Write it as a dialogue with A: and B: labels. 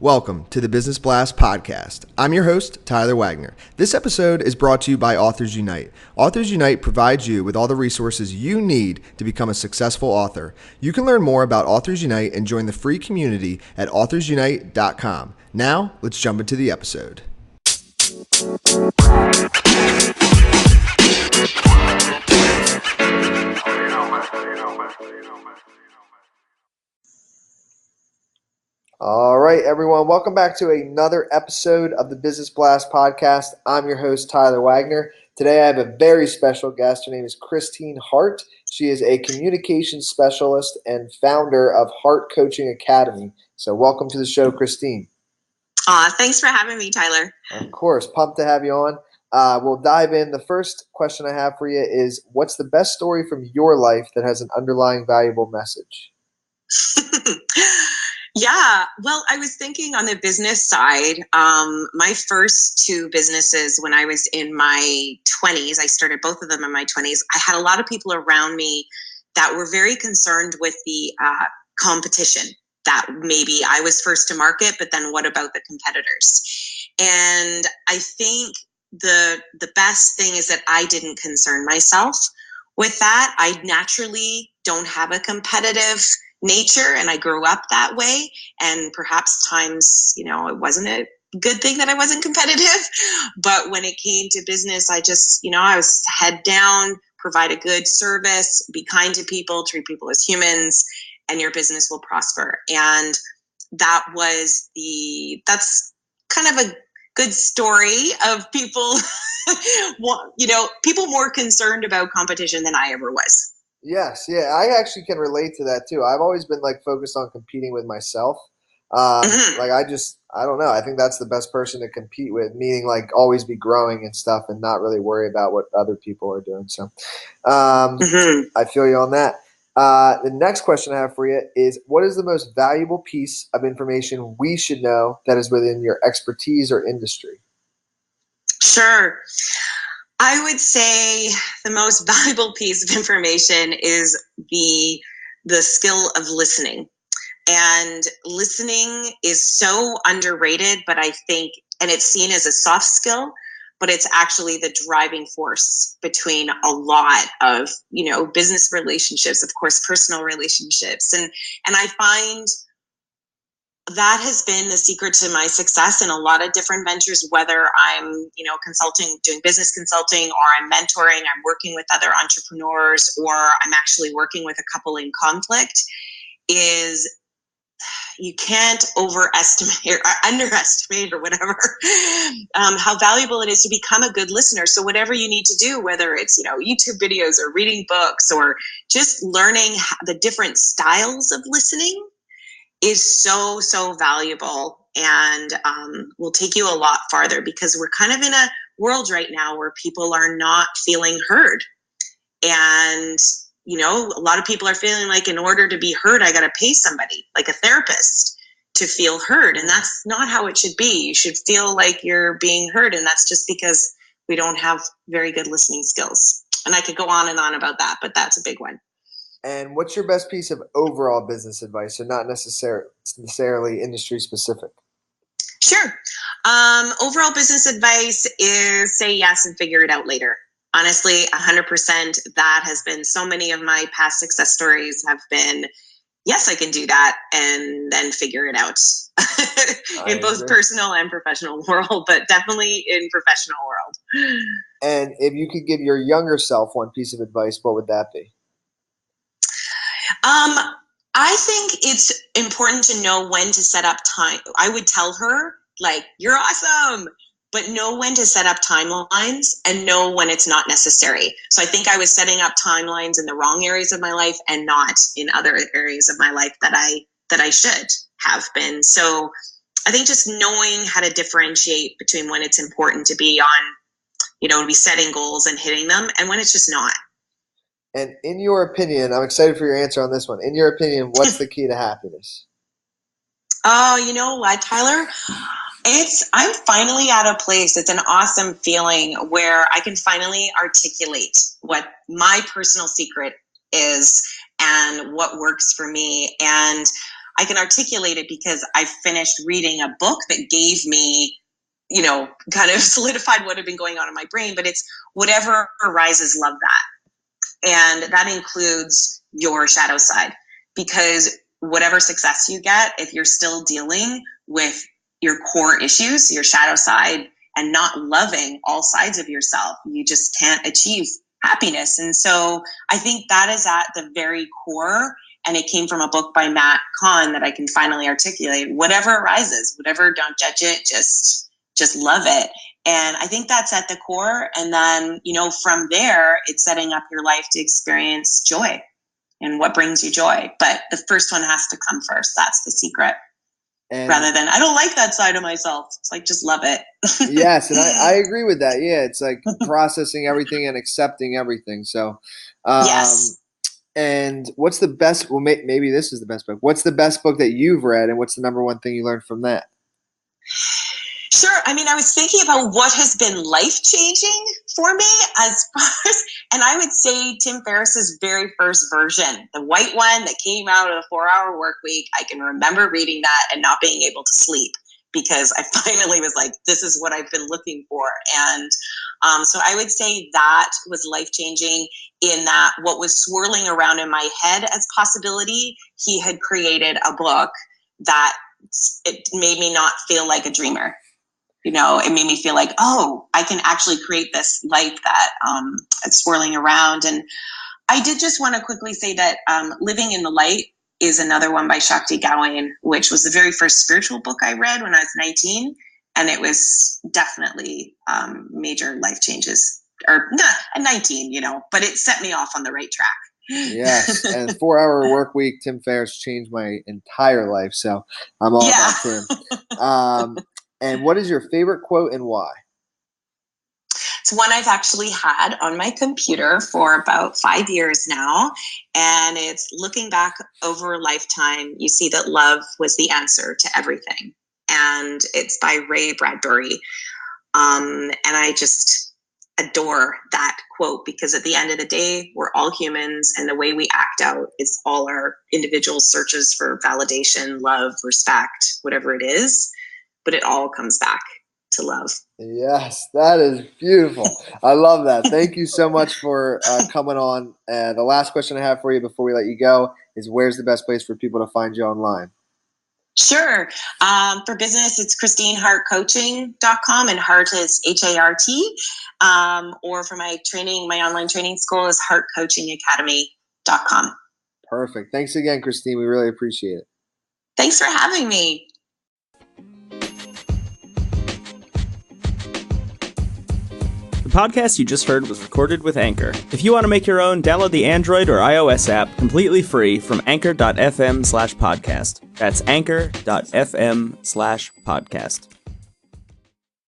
A: Welcome to the Business Blast podcast. I'm your host, Tyler Wagner. This episode is brought to you by Authors Unite. Authors Unite provides you with all the resources you need to become a successful author. You can learn more about Authors Unite and join the free community at authorsunite.com. Now, let's jump into the episode. All right, everyone. Welcome back to another episode of the Business Blast podcast. I'm your host, Tyler Wagner. Today, I have a very special guest. Her name is Christine Hart. She is a communications specialist and founder of Hart Coaching Academy. So welcome to the show, Christine.
B: Thanks for having me, Tyler.
A: Of course. Pumped to have you on. We'll dive in. The first question I have for you is, what's the best story from your life that has an underlying valuable message?
B: Yeah, well, I was thinking on the business side, my first two businesses when I was in my 20s, I started both of them in my 20s. I had a lot of people around me that were very concerned with the competition, that maybe I was first to market, but then what about the competitors? And I think the best thing is that I didn't concern myself with that. I naturally don't have a competitive nature, and I grew up that way, and perhaps times, it wasn't a good thing that I wasn't competitive, but when it came to business, I just, I was head down, provide a good service, be kind to people, treat people as humans, and your business will prosper. And that's kind of a good story of people, people more concerned about competition than I ever was.
A: Yes, yeah, I actually can relate to that too. I've always been focused on competing with myself. I don't know. I think that's the best person to compete with, meaning always be growing and stuff and not really worry about what other people are doing. So I feel you on that. The next question I have for you is, what is the most valuable piece of information we should know that is within your expertise or industry?
B: Sure. I would say the most valuable piece of information is the skill of listening. And listening is so underrated, but I think, and it's seen as a soft skill, but it's actually the driving force between a lot of, business relationships, of course, personal relationships. And I find that has been the secret to my success in a lot of different ventures, whether I'm, consulting, doing business consulting, or I'm mentoring, I'm working with other entrepreneurs, or I'm actually working with a couple in conflict, is you can't overestimate or underestimate or whatever, how valuable it is to become a good listener. So whatever you need to do, whether it's, YouTube videos or reading books or just learning the different styles of listening, is so, so valuable, and will take you a lot farther, because we're kind of in a world right now where people are not feeling heard. And, a lot of people are feeling like in order to be heard, I got to pay somebody, like a therapist, to feel heard. And that's not how it should be. You should feel like you're being heard. And that's just because we don't have very good listening skills. And I could go on and on about that, but that's a big one.
A: And what's your best piece of overall business advice, so not necessarily industry specific?
B: Sure. Overall business advice is say yes and figure it out later. Honestly, 100%. That has been, so many of my past success stories have been, yes, I can do that, and then figure it out in both personal and professional world, but definitely in professional world.
A: And if you could give your younger self one piece of advice, what would that be?
B: I think it's important to know when to set up time. I would tell her, you're awesome, but know when to set up timelines and know when it's not necessary. So I think I was setting up timelines in the wrong areas of my life and not in other areas of my life that I should have been. So I think just knowing how to differentiate between when it's important to be on, to be setting goals and hitting them, and when it's just not.
A: And in your opinion, I'm excited for your answer on this one. In your opinion, what's the key to happiness?
B: Oh, you know what, Tyler? I'm finally at a place, it's an awesome feeling where I can finally articulate what my personal secret is and what works for me. And I can articulate it because I finished reading a book that gave me, kind of solidified what had been going on in my brain. But it's whatever arises, love that. And that includes your shadow side, because whatever success you get, if you're still dealing with your core issues, your shadow side, and not loving all sides of yourself, you just can't achieve happiness. And so I think that is at the very core. And it came from a book by Matt Kahn that I can finally articulate. Whatever arises, whatever, don't judge it, just love it. And I think that's at the core. And then, from there, it's setting up your life to experience joy and what brings you joy. But the first one has to come first. That's the secret. And rather than, I don't like that side of myself. It's like, just love it.
A: Yes, and I agree with that. Yeah, it's like processing everything and accepting everything. So,
B: yes.
A: And what's the best, well, maybe this is the best book. What's the best book that you've read, and what's the number one thing you learned from that?
B: Sure. I mean, I was thinking about what has been life-changing for me and I would say Tim Ferriss's very first version, the white one that came out of the 4-Hour Workweek. I can remember reading that and not being able to sleep because I finally was like, this is what I've been looking for. And so I would say that was life-changing in that what was swirling around in my head as possibility, he had created a book that it made me not feel like a dreamer. It made me feel like, oh, I can actually create this life that it's swirling around. And I did just want to quickly say that Living in the Light is another one by Shakti Gawain, which was the very first spiritual book I read when I was 19. And it was definitely major life changes, or not at 19, but it set me off on the right track.
A: Yes, and 4-Hour Workweek, Tim Ferriss changed my entire life. So I'm all about Tim. And what is your favorite quote and why?
B: It's one I've actually had on my computer for about 5 years now. And it's looking back over a lifetime, you see that love was the answer to everything. And it's by Ray Bradbury. And I just adore that quote because at the end of the day, we're all humans. And the way we act out is all our individual searches for validation, love, respect, whatever it is. But it all comes back to love.
A: Yes, that is beautiful. I love that. Thank you so much for coming on. The last question I have for you before we let you go is, where's the best place for people to find you online?
B: Sure. For business, it's ChristineHartCoaching.com, and Hart is Hart. Or for my training, my online training school is HartCoachingAcademy.com.
A: Perfect. Thanks again, Christine. We really appreciate it.
B: Thanks for having me.
C: The podcast you just heard was recorded with Anchor. If you want to make your own, download the Android or iOS app completely free from anchor.fm/podcast. That's anchor.fm/podcast.